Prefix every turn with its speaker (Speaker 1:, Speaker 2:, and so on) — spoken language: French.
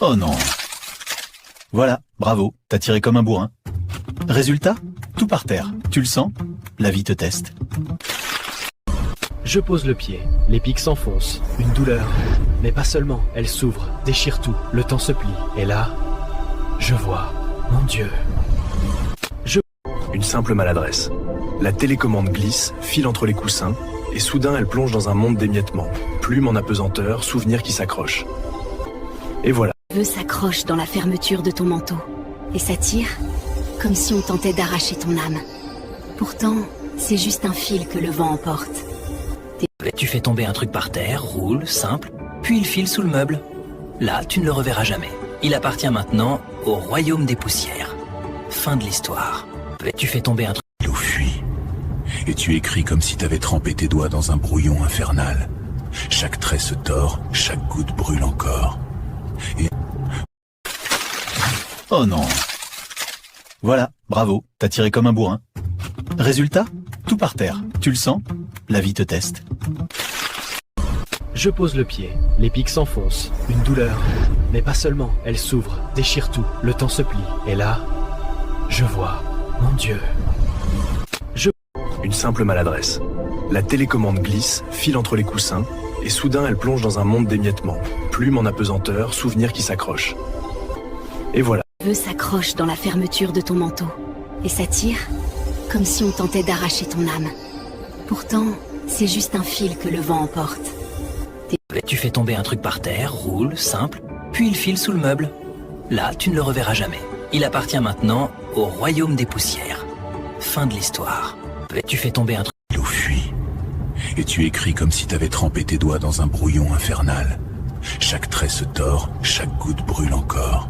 Speaker 1: Oh non. Voilà, bravo, t'as tiré comme un bourrin. Résultat, tout par terre. Tu le sens? La vie te teste.
Speaker 2: Je pose le pied, les pics s'enfoncent, une douleur. Mais pas seulement, elle s'ouvre, déchire tout, le temps se plie. Et là, je vois, mon Dieu.
Speaker 3: Une simple maladresse. La télécommande glisse, file entre les coussins, et soudain elle plonge dans un monde d'émiettement. Plume en apesanteur, souvenir qui s'accroche. Et voilà.
Speaker 4: Le cheveu s'accroche dans la fermeture de ton manteau et s'attire comme si on tentait d'arracher ton âme. Pourtant, c'est juste un fil que le vent emporte.
Speaker 5: Tu fais tomber un truc par terre, roule, simple, puis il file sous le meuble. Là, tu ne le reverras jamais. Il appartient maintenant au royaume des poussières. Fin de l'histoire. Tu fais tomber un truc.
Speaker 6: L'eau fuit, et tu écris comme si t'avais trempé tes doigts dans un brouillon infernal. Chaque trait se tord, chaque goutte brûle encore. Et...
Speaker 1: Oh non. Voilà, bravo, t'as tiré comme un bourrin. Résultat, tout par terre. Tu le sens? La vie te teste.
Speaker 2: Je pose le pied, les pics s'enfoncent, une douleur. Mais pas seulement, elle s'ouvre, déchire tout, le temps se plie. Et là, je vois, mon Dieu.
Speaker 3: Une simple maladresse. La télécommande glisse, file entre les coussins, et soudain elle plonge dans un monde d'émiettement. Plume en apesanteur, souvenir qui s'accroche. Et voilà.
Speaker 4: Le cheveu s'accroche dans la fermeture de ton manteau et s'attire comme si on tentait d'arracher ton âme. Pourtant, c'est juste un fil que le vent emporte.
Speaker 5: Tu fais tomber un truc par terre, roule, simple, puis il file sous le meuble. Là, tu ne le reverras jamais. Il appartient maintenant au royaume des poussières. Fin de l'histoire. Tu fais tomber un truc.
Speaker 6: L'eau fuit, et tu écris comme si t'avais trempé tes doigts dans un brouillon infernal. Chaque trait se tord, chaque goutte brûle encore.